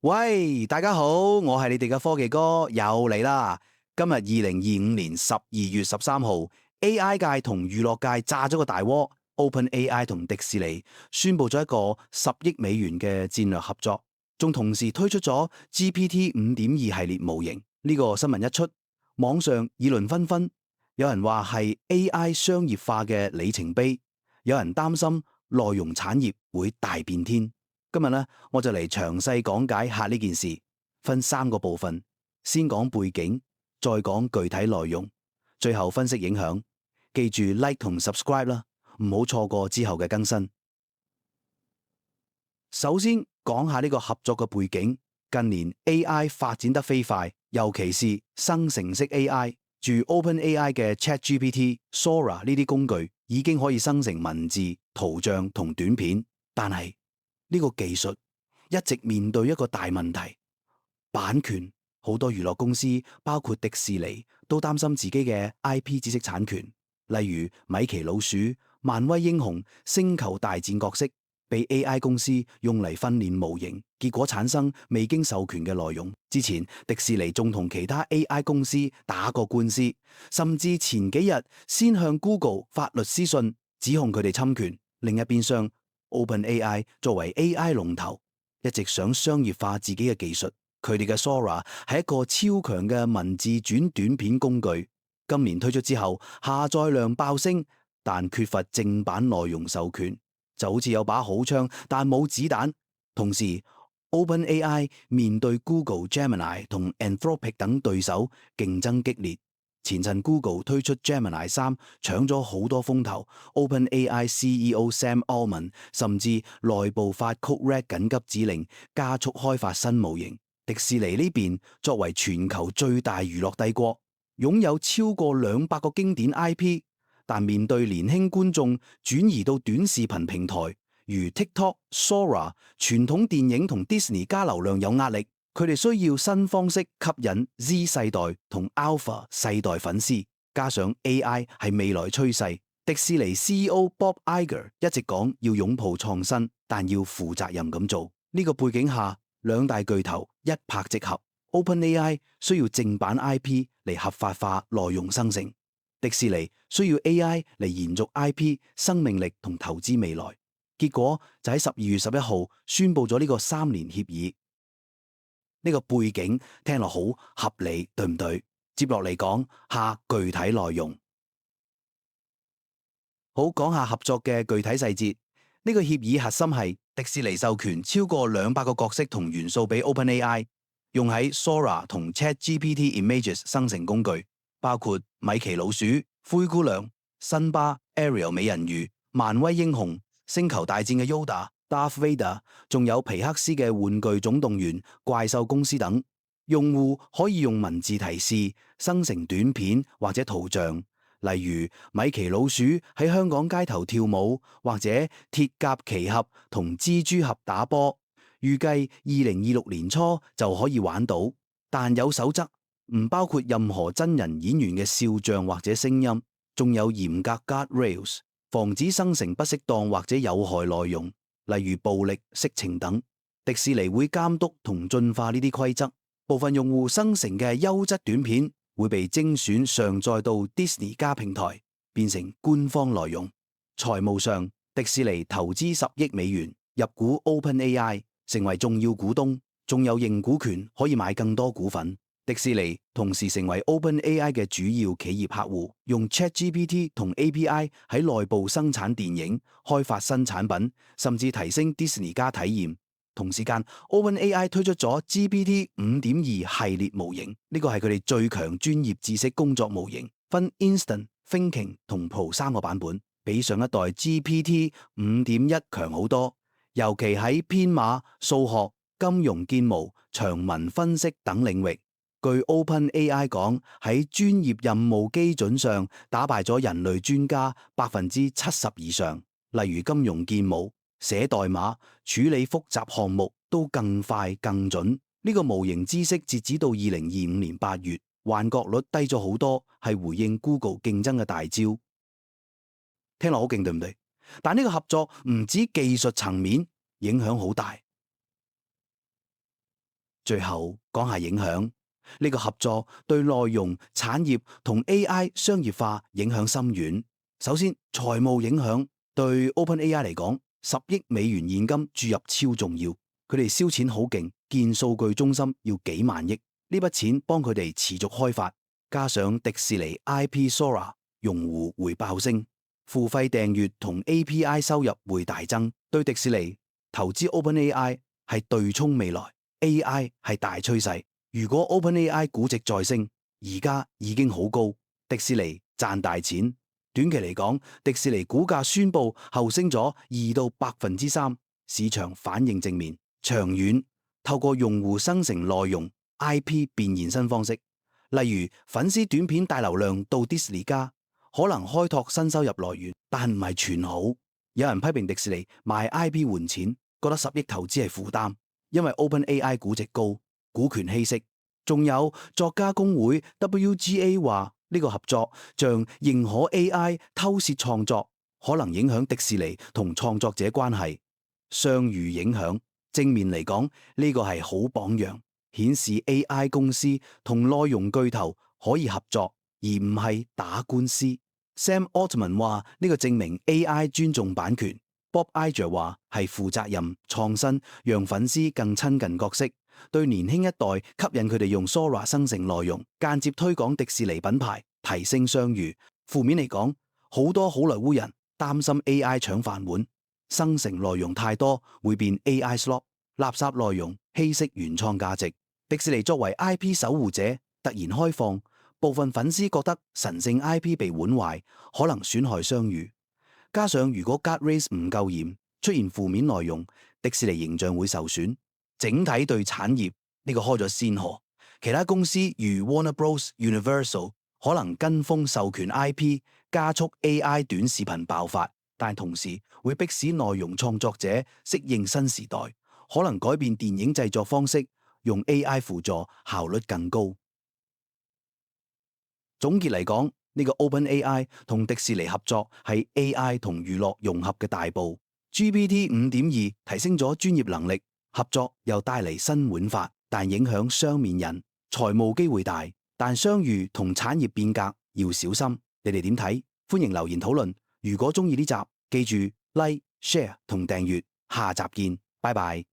喂，大家好，我係你哋嘅科技哥，又嚟啦。今日2025年12月13號，AI 界同娛樂界炸咗個大鍋，OpenAI 同迪士尼宣布咗一個10億美元嘅戰略合作，仲同時推出咗 GPT 5.2系列模型。呢個新聞一出，網上議論紛紛，有人話係 AI 商業化嘅里程碑，有人擔心內容產業會大變天。今日咧，我就嚟詳細講解下呢件事，分3個部分，先講背景，再講具體內容，最後分析影響。記住 like 同 subscribe 啦，唔好錯過之後嘅更新。首先講下呢個合作嘅背景。近年 AI 發展得飛快，尤其是生成式 AI，住 OpenAI 嘅 ChatGPT、Sora 呢啲工具已經可以生成文字、圖像同短片，但係呢個技術一直面對一個大問題，版權。好多娛樂公司，包括迪士尼，都擔心自己嘅 IP 知識產權，例如米奇老鼠、漫威英雄、星球大戰角色，被 AI 公司用嚟訓練模型，結果產生未經授權嘅內容。之前迪士尼仲同其他 AI 公司打過官司，甚至前幾日先向 Google 發律師信，指控佢哋侵權。另一邊廂，OpenAI 作為 AI 龍頭，一直想商業化自己嘅技術。佢哋嘅 Sora 係一個超強嘅文字轉短片工具。今年推出之後，下載量爆升，但缺乏正版內容授權，就好似有把好槍但冇子彈。同時 OpenAI 面對 Google Gemini 同 Anthropic 等對手，競爭激烈。前陣 Google 推出 Gemini 3，搶咗好多風頭。OpenAI CEO Sam Altman 甚至內部發 Code Red 緊急指令，加速開發新模型。迪士尼呢邊作為全球最大娛樂帝國，擁有超過200個經典 IP， 但面對年輕觀眾轉移到短視頻平台，如 TikTok、Sora， 傳統電影同 Disney 加流量有壓力。佢哋需要新方式吸引 Z 世代同 Alpha 世代粉絲，加上 AI 係未來趨勢。迪士尼 CEO Bob Iger 一直講要擁抱創新，但要負責任咁做。呢個背景下，兩大巨頭一拍即合。OpenAI 需要正版 IP 嚟合法化內容生成，迪士尼需要 AI 嚟延續 IP 生命力同投資未來。結果就喺12月11號宣布咗呢個3年協議。呢個背景聽落好合理，對唔對？接落嚟講下具體內容。好，講下合作嘅具體細節。呢個協議核心係迪士尼授權超過200個角色同元素俾 OpenAI， 用喺 Sora 同 ChatGPT Images 生成工具，包括米奇老鼠、灰姑娘、辛巴、Ariel 美人魚、漫威英雄、星球大戰嘅 Yoda、Darth Vader， 仲有皮克斯嘅玩具總動員、怪獸公司等。用戶可以用文字提示生成短片或者圖像。例如米奇老鼠喺香港街頭跳舞，或者鐵甲奇俠同蜘蛛俠打波，預計2026年初就可以玩到。但有守則，唔包括任何真人演員嘅肖像或者聲音，仲有嚴格 guardrails， 防止生成不適當或者有害內容，例如暴力、色情等。迪士尼會監督同進化呢啲規則。部分用戶生成嘅優質短片會被精選上載到 Disney+ 平台，變成官方內容。財務上，迪士尼投資10億美元入股 OpenAI， 成為重要股東，仲有認股權可以買更多股份。迪士尼同時成為 OpenAI 嘅主要企業客戶，用 ChatGPT 同 API 喺內部生產電影、開發新產品，甚至提升 Disney+ 體驗。同時間 ，OpenAI 推出咗 GPT 5.2系列模型，呢個係佢哋最強專業知識工作模型，分 Instant、Thinking 同 Pro 3個版本，比上一代 GPT 5.1強好多。尤其喺編碼、數學、金融建模、長文分析等領域，據 OpenAI 講，喺專業任務基準上打敗咗人類專家70%以上，例如金融建模。寫代碼、處理複雜項目都更快更準。呢個模型知識截止到2025年8月，幻覺率低咗好多，係回應 Google 競爭嘅大招。聽落好勁，對唔對？但呢個合作唔止技術層面，影響好大。最後講下影響，呢個合作對內容產業同 AI 商業化影響深遠。首先，財務影響對 OpenAI 嚟講，10億美元現金注入超重要。佢哋燒錢好勁，建數據中心要幾萬億，呢筆錢幫佢哋持續開發。加上迪士尼 IP Sora 用戶會爆升，付費訂閱同 API 收入會大增。對迪士尼投資 OpenAI 係對沖未來 ，AI 係大趨勢。如果 OpenAI 估值再升，而家已經好高，迪士尼賺大錢。短期嚟講，迪士尼股價宣布後升咗2到3%，市場反應正面。長遠透過用戶生成內容 IP 變現新方式，例如粉絲短片大流量到 Disney 加，可能開拓新收入來源，但唔係全好。有人批評迪士尼賣 IP 換錢，覺得10億投資係負擔，因為 OpenAI 估值高，股權稀釋。仲有作家工會 WGA 話呢個合作像認可 AI 偷竊創作，可能影響迪士尼同創作者關係。商譽影響正面嚟講，呢個係好榜樣，顯示 AI 公司同內容巨頭可以合作，而唔係打官司。Sam Altman 話呢個證明 AI 尊重版權。Bob Iger 話係負責任創新，讓粉絲更親近角色，對年輕一代吸引佢哋用 Sora 生成內容，間接推廣迪士尼品牌，提升商譽。負面嚟講，好多好萊塢人擔心 AI 搶飯碗，生成內容太多會變 AI slop， 垃圾內容稀釋原創價值。迪士尼作為 IP 守護者突然開放，部分粉絲覺得神聖 IP 被玩壞，可能損害商譽。加上如果 guardrails 唔夠嚴，出現負面內容，迪士尼形象會受損。整體對產業呢個開咗先河，其他公司如 Warner Bros、Universal 可能跟風授權 IP， 加速 AI 短視頻爆發，但同時會迫使內容創作者適應新時代，可能改變電影製作方式，用 AI 輔助效率更高。總結嚟講，呢個 OpenAI 同迪士尼合作係 AI 同娛樂融合嘅大步。GPT 5.2提升咗專業能力，合作又帶嚟新玩法，但影響雙面人，財務機會大，但商譽同產業變革要小心。你哋點睇？歡迎留言討論。如果中意呢集，記住 Like、Share 同訂閱。下集見，拜拜。